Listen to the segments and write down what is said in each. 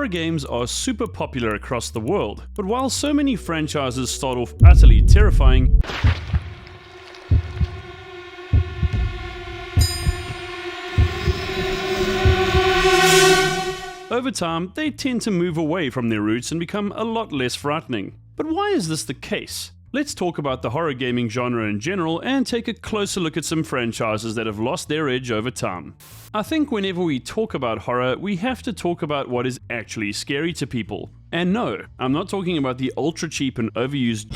horror games are super popular across the world, but while so many franchises start off utterly terrifying, over time, they tend to move away from their roots and become a lot less frightening. But why is this the case? Let's talk about the horror gaming genre in general and take a closer look at some franchises that have lost their edge over time. I think whenever we talk about horror, we have to talk about what is actually scary to people. And no, I'm not talking about the ultra cheap and overused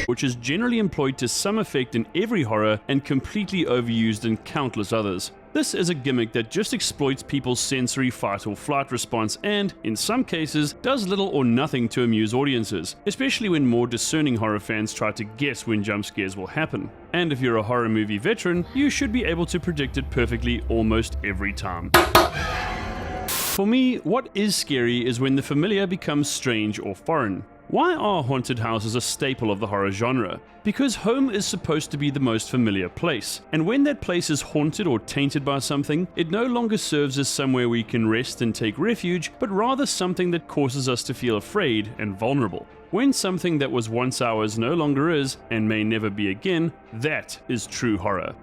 which is generally employed to some effect in every horror and completely overused in countless others. This is a gimmick that just exploits people's sensory fight or flight response and, in some cases, does little or nothing to amuse audiences, especially when more discerning horror fans try to guess when jump scares will happen. And if you're a horror movie veteran, you should be able to predict it perfectly almost every time. For me, what is scary is when the familiar becomes strange or foreign. Why are haunted houses a staple of the horror genre? Because home is supposed to be the most familiar place, and when that place is haunted or tainted by something, it no longer serves as somewhere we can rest and take refuge, but rather something that causes us to feel afraid and vulnerable. When something that was once ours no longer is, and may never be again, that is true horror.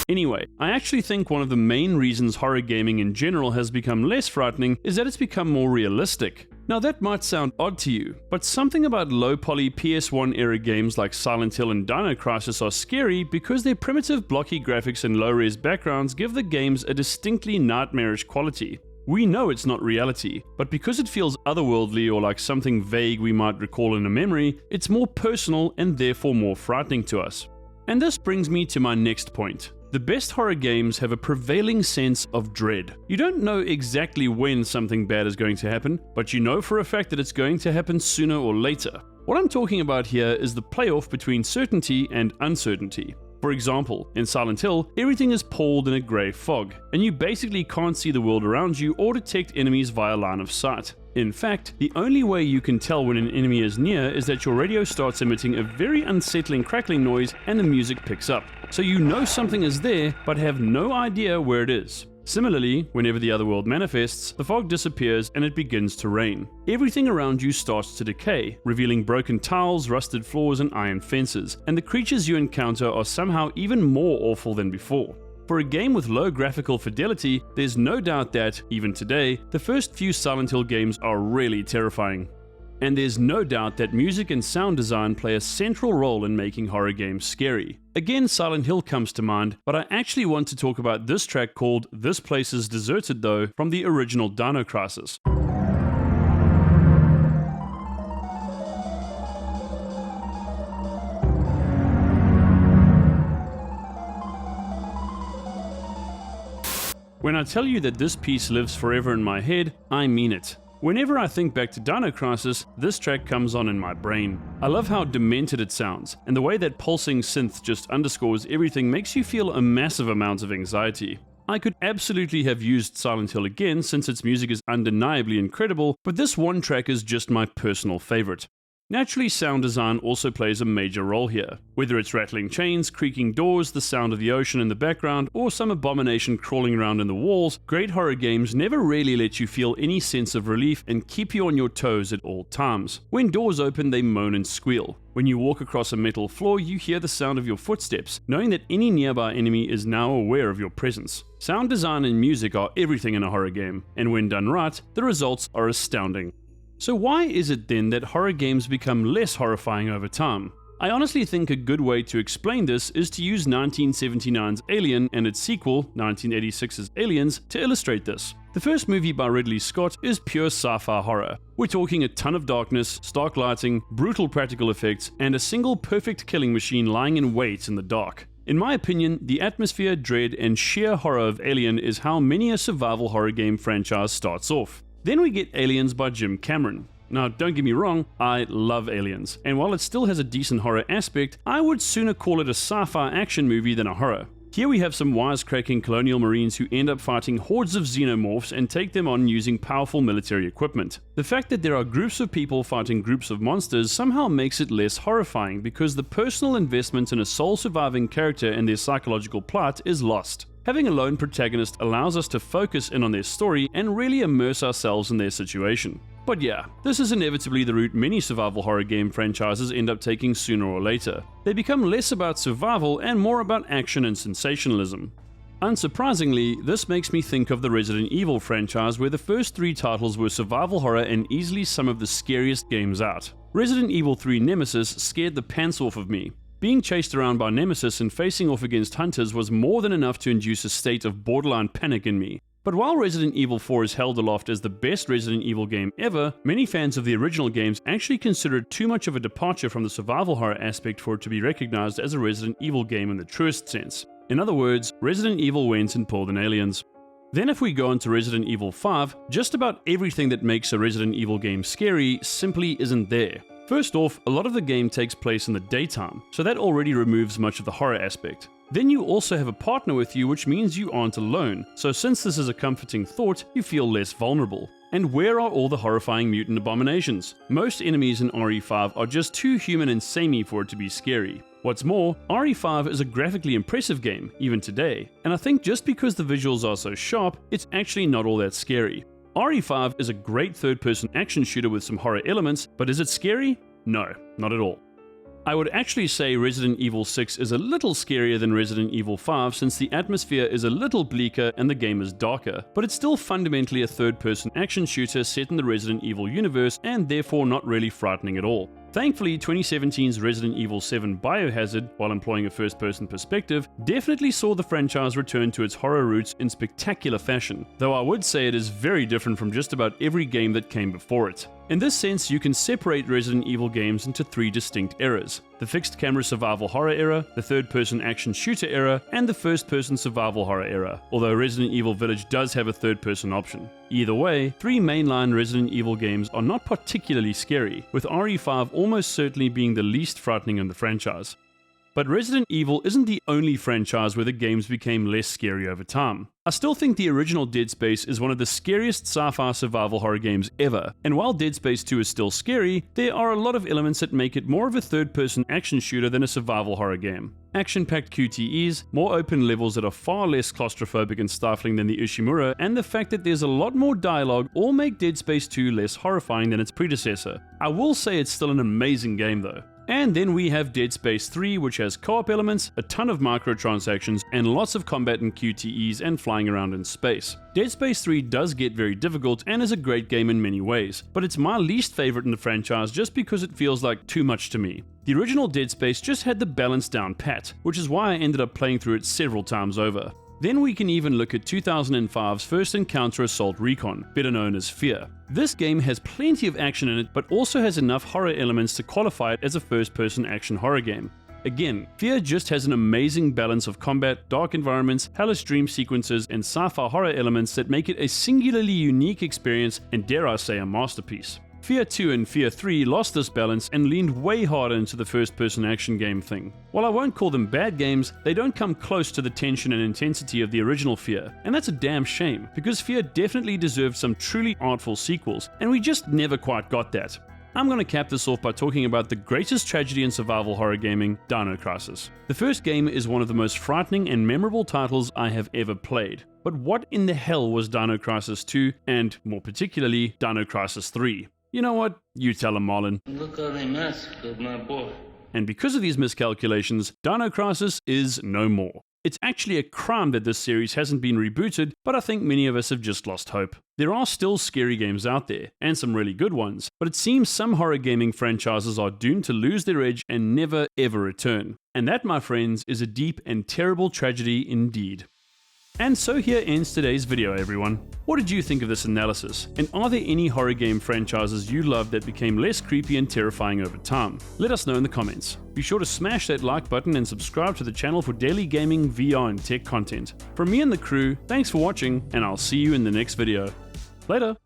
Anyway, I actually think one of the main reasons horror gaming in general has become less frightening is that it's become more realistic. Now that might sound odd to you, but something about low-poly PS1 era games like Silent Hill and Dino Crisis are scary because their primitive blocky graphics and low-res backgrounds give the games a distinctly nightmarish quality. We know it's not reality, but because it feels otherworldly or like something vague we might recall in a memory, it's more personal and therefore more frightening to us. And this brings me to my next point. The best horror games have a prevailing sense of dread. You don't know exactly when something bad is going to happen, but you know for a fact that it's going to happen sooner or later. What I'm talking about here is the playoff between certainty and uncertainty. For example, in Silent Hill, everything is palled in a grey fog, and you basically can't see the world around you or detect enemies via line of sight. In fact, the only way you can tell when an enemy is near is that your radio starts emitting a very unsettling crackling noise and the music picks up. So you know something is there, but have no idea where it is. Similarly, whenever the other world manifests, the fog disappears and it begins to rain. Everything around you starts to decay, revealing broken tiles, rusted floors, and iron fences, and the creatures you encounter are somehow even more awful than before. For a game with low graphical fidelity, there's no doubt that, even today, the first few Silent Hill games are really terrifying. And there's no doubt that music and sound design play a central role in making horror games scary. Again, Silent Hill comes to mind, but I actually want to talk about this track called This Place is Deserted Though from the original Dino Crisis. When I tell you that this piece lives forever in my head, I mean it. Whenever I think back to Dino Crisis, this track comes on in my brain. I love how demented it sounds, and the way that pulsing synth just underscores everything makes you feel a massive amount of anxiety. I could absolutely have used Silent Hill again since its music is undeniably incredible, but this one track is just my personal favorite. Naturally, sound design also plays a major role here. Whether it's rattling chains, creaking doors, the sound of the ocean in the background, or some abomination crawling around in the walls, great horror games never really let you feel any sense of relief and keep you on your toes at all times. When doors open, they moan and squeal. When you walk across a metal floor, you hear the sound of your footsteps, knowing that any nearby enemy is now aware of your presence. Sound design and music are everything in a horror game, and when done right, the results are astounding. So why is it then that horror games become less horrifying over time? I honestly think a good way to explain this is to use 1979's Alien and its sequel, 1986's Aliens, to illustrate this. The first movie by Ridley Scott is pure sci-fi horror. We're talking a ton of darkness, stark lighting, brutal practical effects, and a single perfect killing machine lying in wait in the dark. In my opinion, the atmosphere, dread, and sheer horror of Alien is how many a survival horror game franchise starts off. Then we get Aliens by Jim Cameron. Now, don't get me wrong, I love Aliens, and while it still has a decent horror aspect, I would sooner call it a sci-fi action movie than a horror. Here we have some wisecracking colonial marines who end up fighting hordes of xenomorphs and take them on using powerful military equipment. The fact that there are groups of people fighting groups of monsters somehow makes it less horrifying because the personal investment in a sole surviving character and their psychological plight is lost. Having a lone protagonist allows us to focus in on their story and really immerse ourselves in their situation. But yeah, this is inevitably the route many survival horror game franchises end up taking sooner or later. They become less about survival and more about action and sensationalism. Unsurprisingly, this makes me think of the Resident Evil franchise, where the first 3 titles were survival horror and easily some of the scariest games out. Resident Evil 3 Nemesis scared the pants off of me. Being chased around by Nemesis and facing off against hunters was more than enough to induce a state of borderline panic in me. But while Resident Evil 4 is held aloft as the best Resident Evil game ever, many fans of the original games actually consider it too much of a departure from the survival horror aspect for it to be recognized as a Resident Evil game in the truest sense. In other words, Resident Evil went and pulled an Aliens. Then if we go on to Resident Evil 5, just about everything that makes a Resident Evil game scary simply isn't there. First off, a lot of the game takes place in the daytime, so that already removes much of the horror aspect. Then you also have a partner with you, which means you aren't alone, so since this is a comforting thought, you feel less vulnerable. And where are all the horrifying mutant abominations? Most enemies in RE5 are just too human and samey for it to be scary. What's more, RE5 is a graphically impressive game, even today, and I think just because the visuals are so sharp, it's actually not all that scary. RE5 is a great third-person action shooter with some horror elements, but is it scary? No, not at all. I would actually say Resident Evil 6 is a little scarier than Resident Evil 5 since the atmosphere is a little bleaker and the game is darker, but it's still fundamentally a third-person action shooter set in the Resident Evil universe and therefore not really frightening at all. Thankfully, 2017's Resident Evil 7 Biohazard, while employing a first-person perspective, definitely saw the franchise return to its horror roots in spectacular fashion, though I would say it is very different from just about every game that came before it. In this sense, you can separate Resident Evil games into 3 distinct eras: the fixed camera survival horror era, the third-person action shooter era, and the first-person survival horror era, although Resident Evil Village does have a third-person option. Either way, 3 mainline Resident Evil games are not particularly scary, with RE5 almost certainly being the least frightening in the franchise. But Resident Evil isn't the only franchise where the games became less scary over time. I still think the original Dead Space is one of the scariest sci-fi survival horror games ever, and while Dead Space 2 is still scary, there are a lot of elements that make it more of a third-person action shooter than a survival horror game. Action-packed QTEs, more open levels that are far less claustrophobic and stifling than the Ishimura, and the fact that there's a lot more dialogue all make Dead Space 2 less horrifying than its predecessor. I will say it's still an amazing game though. And then we have Dead Space 3, which has co-op elements, a ton of microtransactions, and lots of combat and QTEs and flying around in space. Dead Space 3 does get very difficult and is a great game in many ways, but it's my least favorite in the franchise just because it feels like too much to me. The original Dead Space just had the balance down pat, which is why I ended up playing through it several times over. Then we can even look at 2005's First Encounter Assault Recon, better known as F.E.A.R. This game has plenty of action in it, but also has enough horror elements to qualify it as a first-person action horror game. Again, F.E.A.R. just has an amazing balance of combat, dark environments, hellish dream sequences, and sci-fi horror elements that make it a singularly unique experience and, dare I say, a masterpiece. F.E.A.R 2 and F.E.A.R 3 lost this balance and leaned way harder into the first-person action game thing. While I won't call them bad games, they don't come close to the tension and intensity of the original F.E.A.R, and that's a damn shame, because F.E.A.R definitely deserved some truly artful sequels, and we just never quite got that. I'm going to cap this off by talking about the greatest tragedy in survival horror gaming, Dino Crisis. The first game is one of the most frightening and memorable titles I have ever played. But what in the hell was Dino Crisis 2, and more particularly, Dino Crisis 3? You know what? You tell him, Marlon. Look how they massacred my boy. And because of these miscalculations, Dino Crisis is no more. It's actually a crime that this series hasn't been rebooted, but I think many of us have just lost hope. There are still scary games out there, and some really good ones, but it seems some horror gaming franchises are doomed to lose their edge and never ever return. And that, my friends, is a deep and terrible tragedy indeed. And so here ends today's video, everyone. What did you think of this analysis? And are there any horror game franchises you loved that became less creepy and terrifying over time? Let us know in the comments. Be sure to smash that like button and subscribe to the channel for daily gaming, VR, and tech content. From me and the crew, thanks for watching, and I'll see you in the next video. Later!